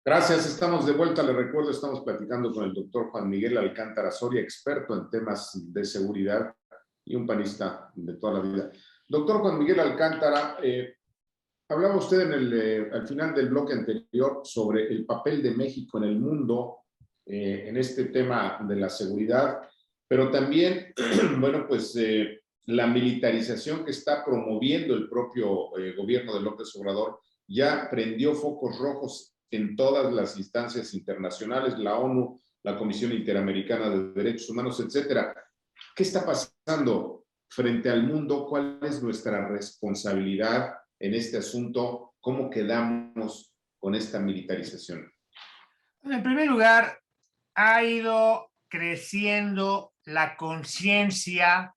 Gracias, estamos de vuelta. Le recuerdo, estamos platicando con el doctor Juan Miguel Alcántara Soria, experto en temas de seguridad y un panista de toda la vida. Doctor Juan Miguel Alcántara, hablaba usted al final del bloque anterior sobre el papel de México en el mundo en este tema de la seguridad, pero también, bueno, pues la militarización que está promoviendo el propio gobierno de López Obrador ya prendió focos rojos en todas las instancias internacionales, la ONU, la Comisión Interamericana de Derechos Humanos, etcétera. ¿Qué está pasando frente al mundo? ¿Cuál es nuestra responsabilidad en este asunto? ¿Cómo quedamos con esta militarización? En primer lugar, ha ido creciendo la conciencia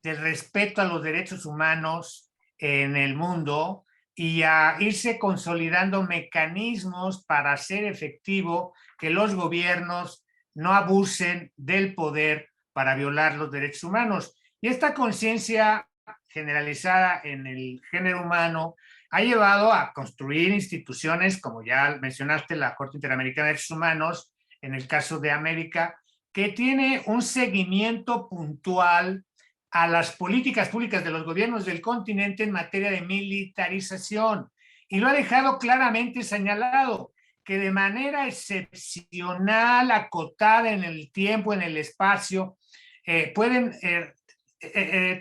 del respeto a los derechos humanos en el mundo y a irse consolidando mecanismos para hacer efectivo que los gobiernos no abusen del poder para violar los derechos humanos. Y esta conciencia generalizada en el género humano ha llevado a construir instituciones, como ya mencionaste, la Corte Interamericana de Derechos Humanos, en el caso de América, que tiene un seguimiento puntual a las políticas públicas de los gobiernos del continente en materia de militarización. Y lo ha dejado claramente señalado, que de manera excepcional, acotada en el tiempo, en el espacio, pueden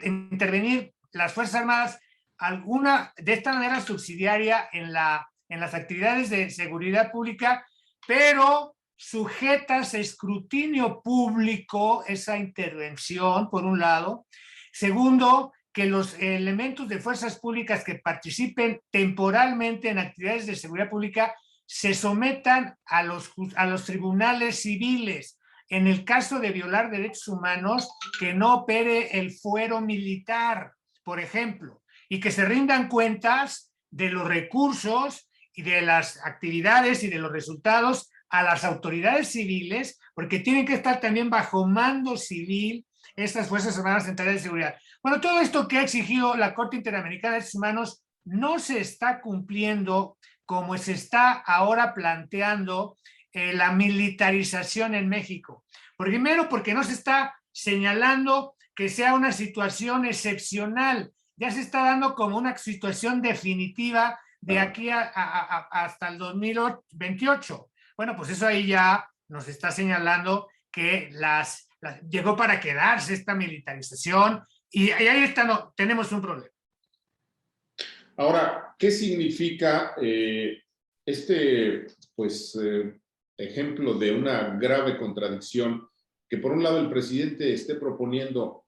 intervenir las Fuerzas Armadas alguna de esta manera subsidiaria en las actividades de seguridad pública, pero sujetas a escrutinio público esa intervención, por un lado. Segundo, que los elementos de fuerzas públicas que participen temporalmente en actividades de seguridad pública se sometan a los tribunales civiles. En el caso de violar derechos humanos, que no opere el fuero militar, por ejemplo, y que se rindan cuentas de los recursos y de las actividades y de los resultados a las autoridades civiles, porque tienen que estar también bajo mando civil estas Fuerzas Armadas en tareas de seguridad. Bueno, todo esto que ha exigido la Corte Interamericana de Derechos Humanos no se está cumpliendo como se está ahora planteando la militarización en México. Primero, porque no se está señalando que sea una situación excepcional, ya se está dando como una situación definitiva de aquí hasta el 2028. Bueno, pues eso ahí ya nos está señalando que llegó para quedarse esta militarización y ahí está, no, tenemos un problema. Ahora, ¿qué significa este ejemplo de una grave contradicción que por un lado el presidente esté proponiendo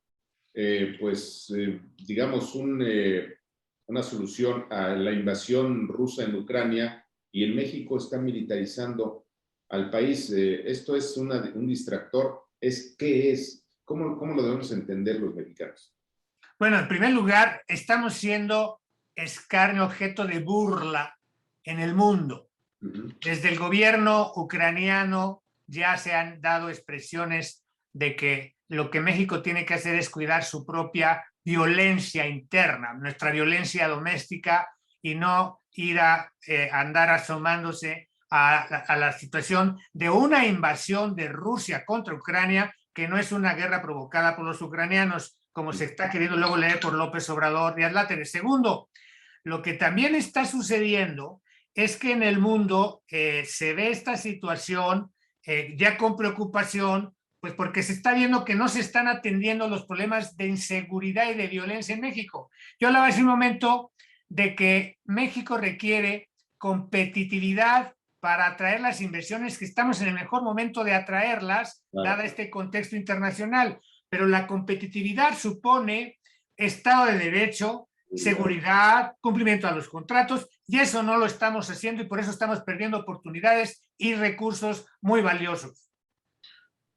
digamos una solución a la invasión rusa en Ucrania y en México está militarizando al país? ¿Esto es un distractor? ¿Qué es? ¿Cómo lo debemos entender los mexicanos? Bueno, en primer lugar, estamos siendo escarnio, objeto de burla en el mundo. Desde el gobierno ucraniano ya se han dado expresiones de que lo que México tiene que hacer es cuidar su propia violencia interna, nuestra violencia doméstica, y no ir a andar asomándose a la situación de una invasión de Rusia contra Ucrania, que no es una guerra provocada por los ucranianos, como se está queriendo luego leer por López Obrador y Adláteres. Segundo, lo que también está sucediendo es que en el mundo se ve esta situación ya con preocupación, pues porque se está viendo que no se están atendiendo los problemas de inseguridad y de violencia en México. Yo hablaba hace un momento de que México requiere competitividad para atraer las inversiones, que estamos en el mejor momento de atraerlas, dada este contexto internacional. Pero la competitividad supone Estado de Derecho, seguridad, cumplimiento a los contratos, y eso no lo estamos haciendo y por eso estamos perdiendo oportunidades y recursos muy valiosos.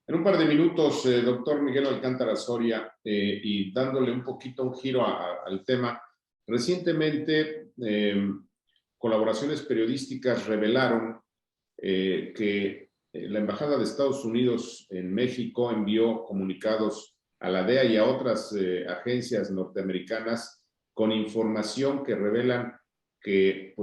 En un par de minutos, doctor Miguel Alcántara Soria, y dándole un poquito un giro al tema, recientemente colaboraciones periodísticas revelaron que la Embajada de Estados Unidos en México envió comunicados a la DEA y a otras agencias norteamericanas con información que revelan que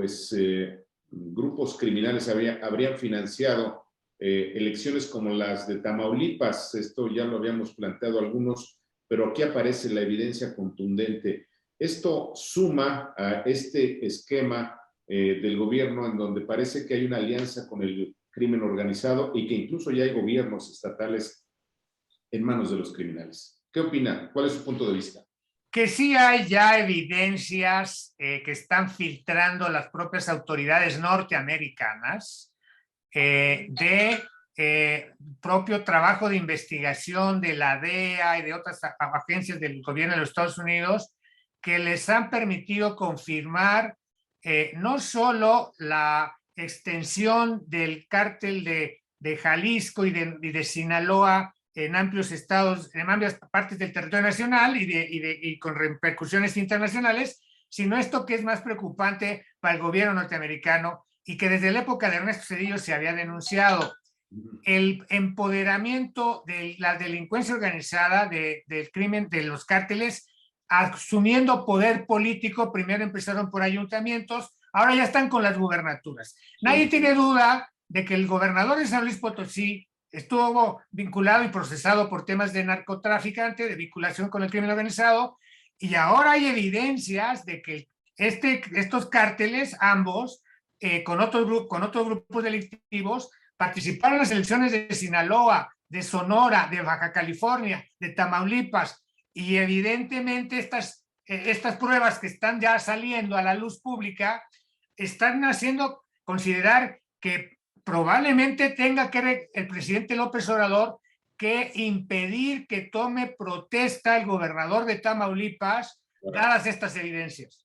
grupos criminales habrían financiado elecciones como las de Tamaulipas. Esto ya lo habíamos planteado algunos, pero aquí aparece la evidencia contundente. Esto suma a este esquema del gobierno en donde parece que hay una alianza con el crimen organizado y que incluso ya hay gobiernos estatales en manos de los criminales. ¿Qué opina? ¿Cuál es su punto de vista? Que sí hay ya evidencias que están filtrando las propias autoridades norteamericanas de propio trabajo de investigación de la DEA y de otras agencias del gobierno de los Estados Unidos que les han permitido confirmar no solo la extensión del cártel de Jalisco y de Sinaloa en amplios estados, en amplias partes del territorio nacional y con repercusiones internacionales, sino esto que es más preocupante para el gobierno norteamericano y que desde la época de Ernesto Zedillo se había denunciado: el empoderamiento de la delincuencia organizada, del crimen, de los cárteles, asumiendo poder político. Primero empezaron por ayuntamientos, ahora ya están con las gubernaturas. Nadie tiene duda de que el gobernador de San Luis Potosí estuvo vinculado y procesado por temas de narcotraficante, de vinculación con el crimen organizado, y ahora hay evidencias de que estos cárteles, ambos, con otros grupos delictivos, participaron en las elecciones de Sinaloa, de Sonora, de Baja California, de Tamaulipas, y evidentemente estas pruebas que están ya saliendo a la luz pública están haciendo considerar que probablemente tenga que el presidente López Obrador que impedir que tome protesta el gobernador de Tamaulipas, dadas estas evidencias.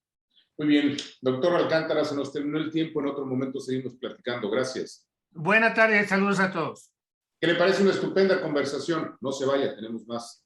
Muy bien, doctor Alcántara, se nos terminó el tiempo, en otro momento seguimos platicando. Gracias. Buenas tardes, saludos a todos. ¿Qué le parece una estupenda conversación? No se vaya, tenemos más.